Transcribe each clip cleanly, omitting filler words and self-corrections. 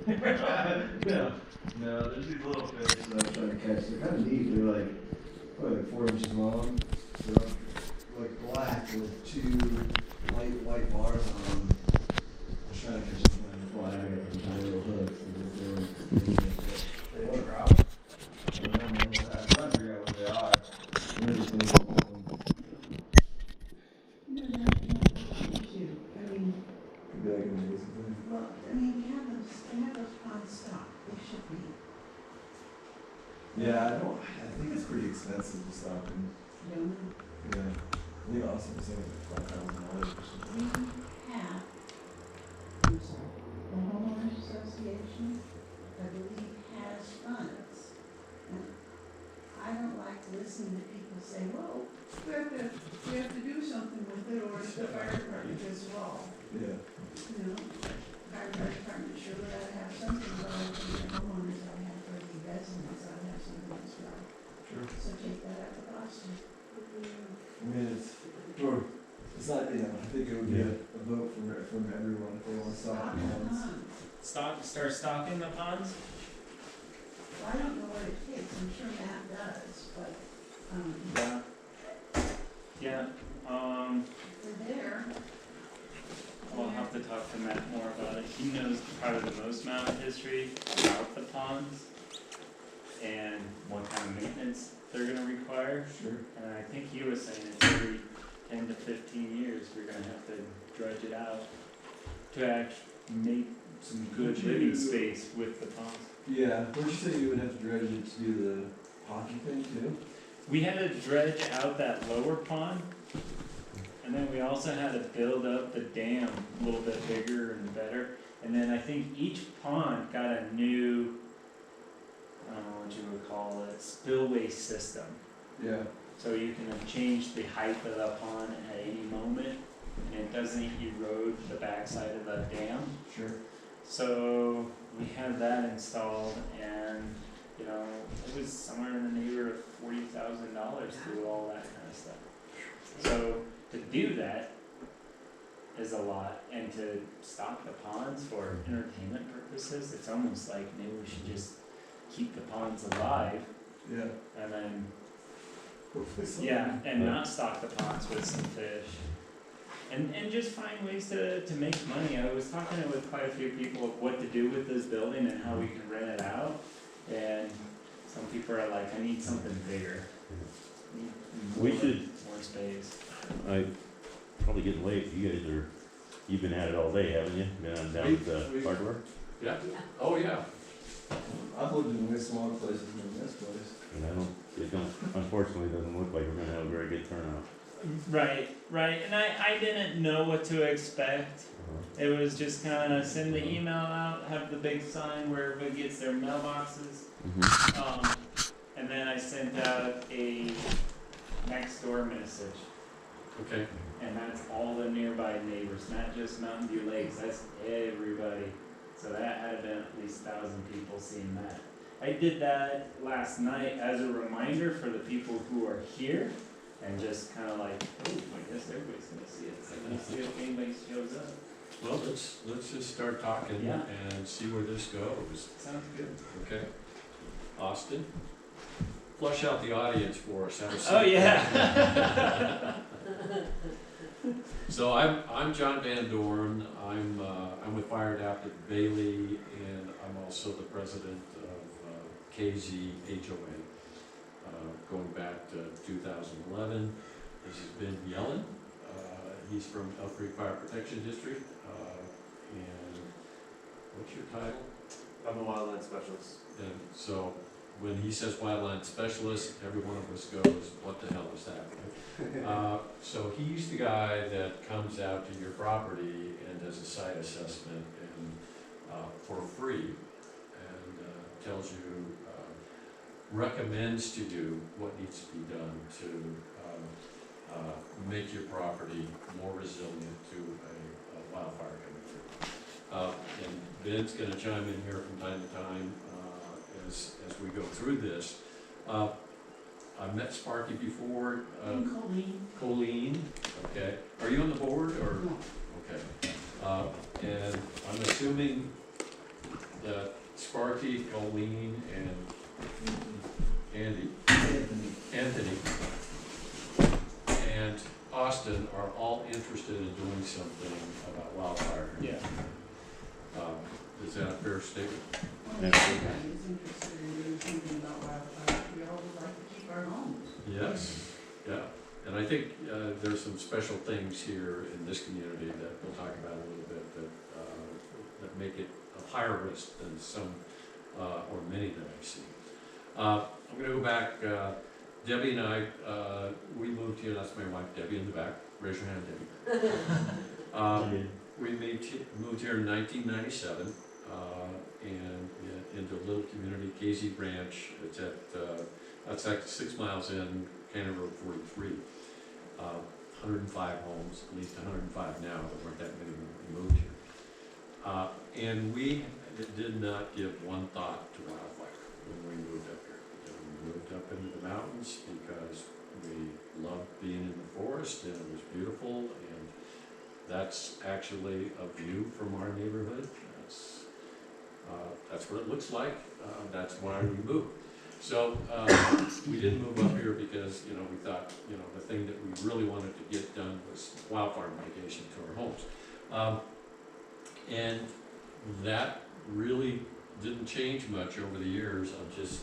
No, there's these little fish that I'm trying to catch. They're kind of neat. They're like probably like 4 inches long. They're like black with 2 light white bars on them. I'm trying to catch them with a fly. I got some tiny little hooks. They look out. I'm trying to figure out what they are. I'm just thinking of them. Could be like an amazing thing. Well, I mean, they have those ponds stocked. They should be. Yeah, I think it's pretty expensive to stock them. Yeah. Yeah. I think also the same like $5,000 or something. We have, I'm sorry, the homeowners association, I believe, has funds. And I don't like listening to people say, well, we have to do something with it, or the fire department as well. Yeah. You know, fire department sure would have something, but I think the homeowners ought to have 30 residents, ought to have something as well. Sure. So take that up with Austin. I mean, it's not, I think it would be a vote from everyone if they want to stock ponds. Start stocking the ponds? Well, I don't know what it takes, I'm sure Matt does, but, Yeah, they're there. I'll have to talk to Matt more about it. He knows probably the most amount of history about the ponds and what kind of maintenance they're gonna require. Sure. And I think he was saying it's every 10 to 15 years we're gonna have to dredge it out to actually make some good living space with the ponds. Yeah. Would you say you would have to dredge it to do the hockey thing too? We had to dredge out that lower pond, and then we also had to build up the dam a little bit bigger and better. And then I think each pond got a new, I don't know what you would call it, spillway system. Yeah. So you can change the height of the pond at any moment, and it doesn't erode the backside of the dam. Sure. So we had that installed, and you know, it was somewhere in the neighborhood of $40,000 to do all that kind of stuff. So to do that is a lot, and to stock the ponds for entertainment purposes, it's almost like maybe we should just keep the ponds alive, Yeah. and then Hopefully something. yeah, and not stock the ponds with some fish. And just find ways to make money. I was talking with quite a few people of what to do with this building and how we can rent it out. And some people are like, I need something bigger. We should- more space. Probably getting late. You've been at it all day, haven't you? Been on down to the hardware? Yeah. Oh, yeah. I've lived in way smaller places than this place. And unfortunately, it doesn't look like we're gonna have a very good turnout. Right. And I didn't know what to expect. Uh-huh. It was just kind of send the email out, have the big sign where everybody gets their mailboxes. And then I sent out a next door message. Okay. And that's all the nearby neighbors, not just Mountain View Lakes, that's everybody. So that had been at least 1,000 people seeing that. I did that last night as a reminder for the people who are here, and just kind of like, oh, I guess everybody's gonna see it, so let's see if anybody shows up. Well, let's just start talking Yeah. and see where this goes. Sounds good. Okay. Austin, flush out the audience for us. Have a seat. Oh, yeah. So I'm John Van Doren. I'm with Fire Adapted Bailey, and I'm also the president of KZ HOA. Going back to 2011. This has been Yellen. He's from Elk Creek Fire Protection District. And what's your title? I'm a wildland specialist. And so when he says wildland specialist, every one of us goes, what the hell is that? So he's the guy that comes out to your property and does a site assessment and for free, and tells you, recommends to you what needs to be done to make your property more resilient to a wildfire coming through. And Ben's going to chime in here from time to time as we go through this. I've met Sparky before. Colleen. Okay. Are you on the board or? No. Okay. And I'm assuming Sparky, Colleen, and Anthony, and Austin are all interested in doing something about wildfire. Yeah. Is that a fair statement? Well, everybody's interested in doing something about wildfire. We all would like to keep our homes. Yes, yeah, and I think there's some special things here in this community that we'll talk about a little bit that make it a higher risk than some or many that I've seen. I'm going to go back. Debbie and I, we moved here. That's my wife, Debbie, in the back. Raise your hand, Debbie. We moved here in 1997 and into a little community, KZ Branch. It's at that's like 6 miles in, Canada Road 43. 105 homes, at least 105 now, but weren't that many when we moved here. And we did not give one thought to wildfire when we moved up here. We moved up into the mountains because we loved being in the forest and it was beautiful, and that's actually a view from our neighborhood. That's what it looks like. That's why we moved. So we didn't move up here because, you know, we thought, you know, the thing that we really wanted to get done was wildfire mitigation to our homes. And that really didn't change much over the years. I'm just,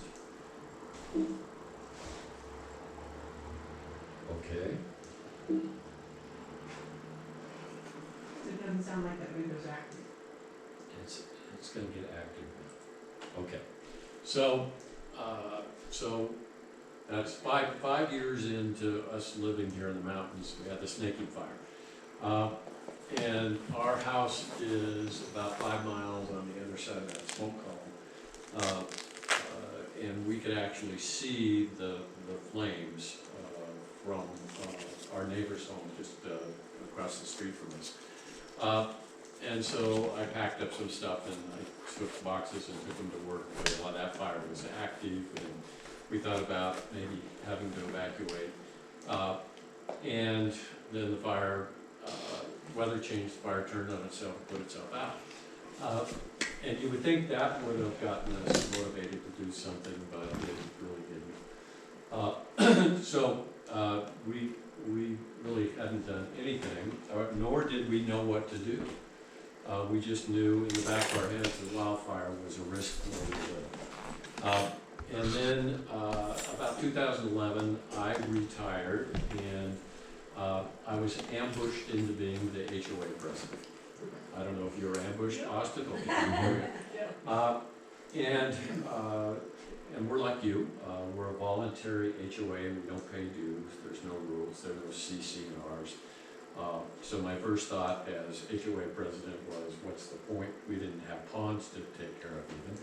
okay. It doesn't sound like that window's active. It's gonna get active now. Okay. So that's five years into us living here in the mountains. We had the snaking fire. And our house is about 5 miles on the other side of that smoke column. And we could actually see the flames from our neighbor's home just across the street from us. And so I packed up some stuff and I took boxes and took them to work while that fire was active, and we thought about maybe having to evacuate. And then the fire, weather changed, the fire turned on itself and put itself out. And you would think that would have gotten us motivated to do something, but it really didn't. So we really hadn't done anything, nor did we know what to do. We just knew in the back of our heads that wildfire was a risk where we lived. And then about 2011, I retired, and I was ambushed into being the HOA president. I don't know if you were ambushed, Austin. And we're like you. We're a voluntary HOA. We don't pay dues. There's no rules. There's no CC&Rs. So my first thought as HOA president was, what's the point? We didn't have ponds to take care of even.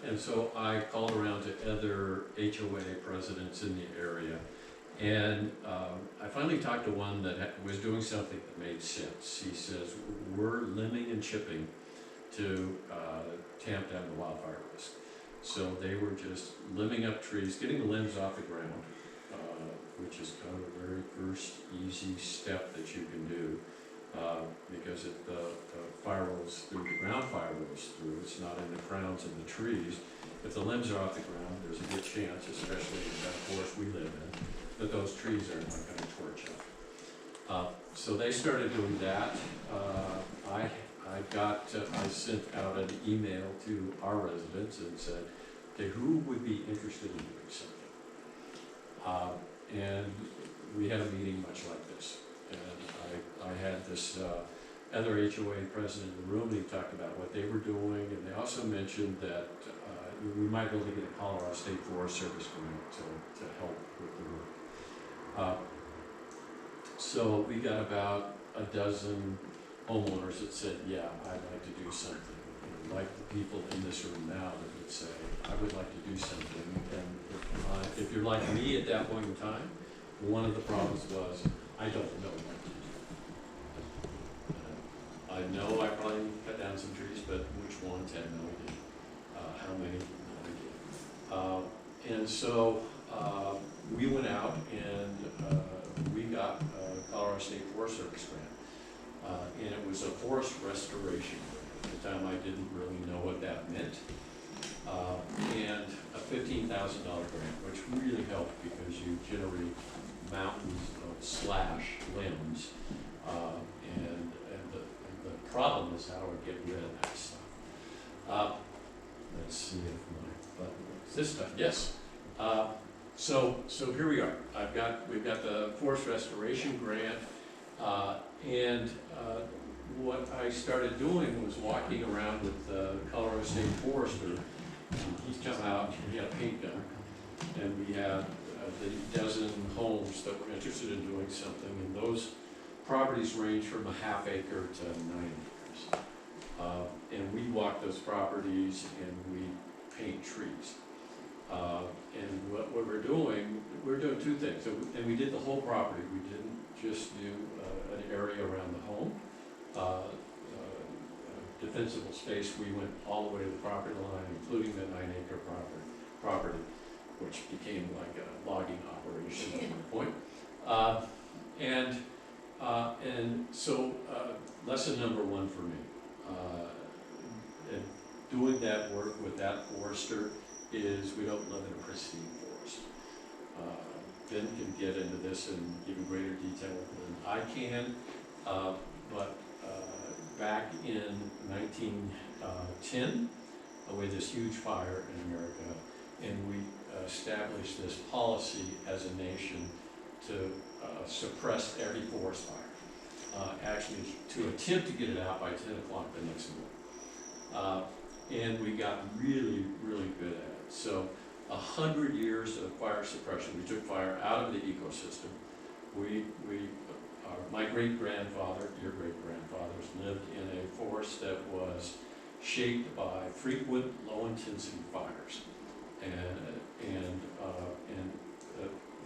And so I called around to other HOA presidents in the area. And I finally talked to one that was doing something that made sense. He says, we're limbing and chipping to tamp down the wildfire risk. So they were just limbing up trees, getting the limbs off the ground, which is kind of the very first easy step that you can do. Because if the fire rolls through, the ground fire rolls through, it's not in the crowns of the trees. If the limbs are off the ground, there's a good chance, especially in that forest we live in, that those trees are not going to torch up. So they started doing that. I sent out an email to our residents and said, okay, who would be interested in doing something? And we had a meeting much like this. And I had this other HOA president in the room, and he talked about what they were doing, and they also mentioned that we might be able to get a Colorado State Forest Service grant to help with the work. So we got about a dozen homeowners that said, yeah, I'd like to do something. And like the people in this room now that would say, I would like to do something. And if you're like me at that point in time, one of the problems was, I don't know what to do. I know I probably need to cut down some trees, but which ones had no idea. How many? No idea. And so we went out and we got a Colorado State Forest Service grant. And it was a forest restoration grant. time, I didn't really know what that meant. And a $15,000 grant, which really helped because you generate mountains of slash limbs. And the problem is how do I get rid of that stuff? Let's see if my button works this time. Yes. So here we are. We've got the forest restoration grant, and what I started doing was walking around with the Colorado State Forester. He's come out and he had a paint gun, and we had the dozen homes that were interested in doing something, and those properties range from a half acre to 9 acres. And we walk those properties and we paint trees. And what we're doing two things. So, and we did the whole property. We didn't just do an area around the home. Defensible space, we went all the way to the property line, including the 9-acre property, which became like a logging operation at one point. And so lesson number one for me, and doing that work with that forester is we don't live in a pristine forest. Ben can get into this in even greater detail than I can, but back in 1910, we had this huge fire in America, and we established this policy as a nation to suppress every forest fire. Actually, to attempt to get it out by 10 o'clock the next morning. And we got really, really good at it. So 100 years of fire suppression. We took fire out of the ecosystem. My great-grandfather, your great-grandfathers, lived in a forest that was shaped by frequent low-intensity fires. And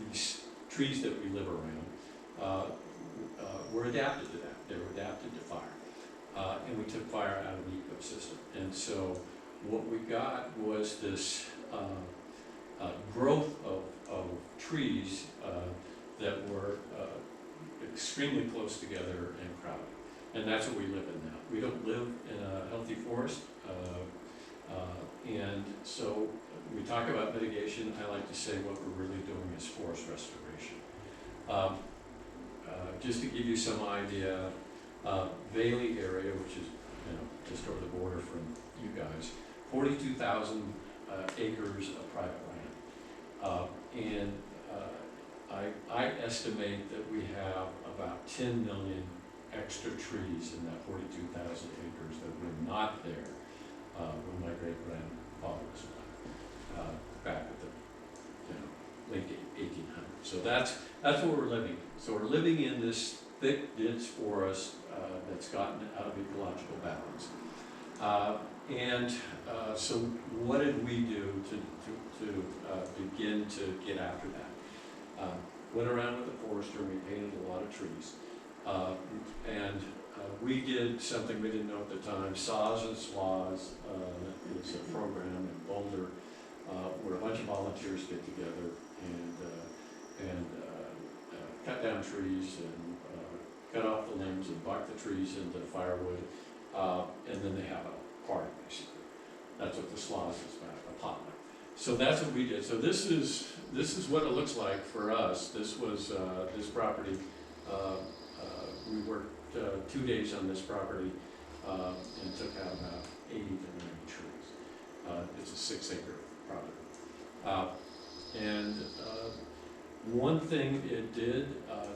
these trees that we live around were adapted to that. They were adapted to fire. And we took fire out of the ecosystem. And so what we got was this growth of trees that were extremely close together and crowded. And that's what we live in now. We don't live in a healthy forest. And so we talk about mitigation. I like to say what we're really doing is forest restoration. Just to give you some idea, Valley area, which is just over the border from you guys, 42,000 acres of private land. And I estimate that we have about 10 million extra trees in that 42,000 acres that were not there when my great-grandfather was alive, back at the late 1800s. So that's where we're living. So we're living in this thick, dense forest that's gotten out of ecological balance. So what did we do to begin to get after that? Went around with the forester, we painted a lot of trees. We did something we didn't know at the time. Saws and Swaths is a program in Boulder where a bunch of volunteers get together and cut down trees and cut off the limbs and buck the trees into firewood, and then they have a party, basically. That's what the Swaths is about, a potluck. So that's what we did. So this is what it looks like for us. This was this property. We worked 2 days on this property and took out about 80 to 90 trees. It's a 6-acre property. One thing it did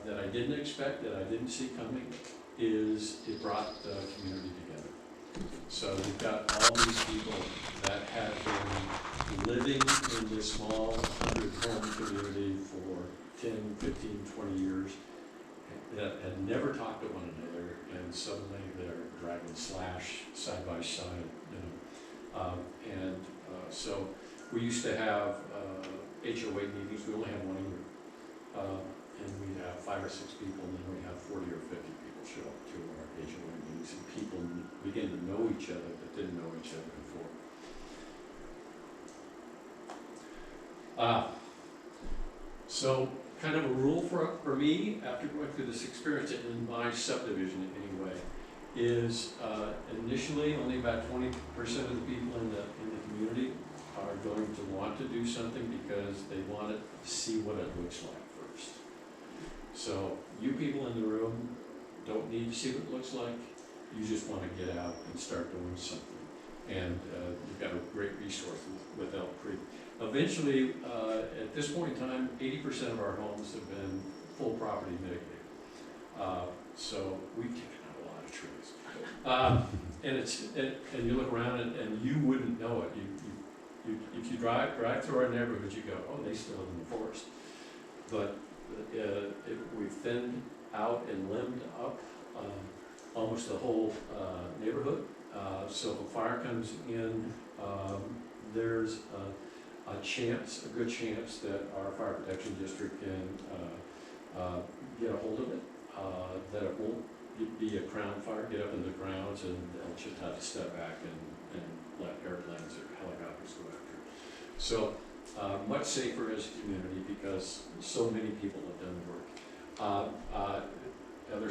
that I didn't expect, that I didn't see coming, is it brought the community together. So we've got all these people that have been living in this small 100-home community for 10, 15, 20 years that had never talked to one another, and suddenly they're dragging slash side by side. So we used to have HOA meetings. We only had one a year, and we'd have 5 or 6 people, and then we'd have 40 or 50 people show up to our HOA meetings, and people began to know each other that didn't know each other before. So kind of a rule for me after going through this experience in my subdivision anyway, is, initially, only about 20% of the people in the community are going to want to do something because they want to see what it looks like first. So you people in the room don't need to see what it looks like, you just want to get out and start doing something. And you've got a great resource with Elk Creek. Eventually, at this point in time, 80% of our homes have been full property mitigated. So we've taken out a lot of trees. And you look around and you wouldn't know it. If you drive through our neighborhoods, you go, oh, they still live in the forest. But we've thinned out and limbed up almost the whole neighborhood. So if a fire comes in, there's a good chance that our fire protection district can get a hold of it, that it won't be a crown fire, get up in the grounds, and they'll just have to step back and let airplanes or helicopters go after it. So much safer as a community because so many people have done the work. Other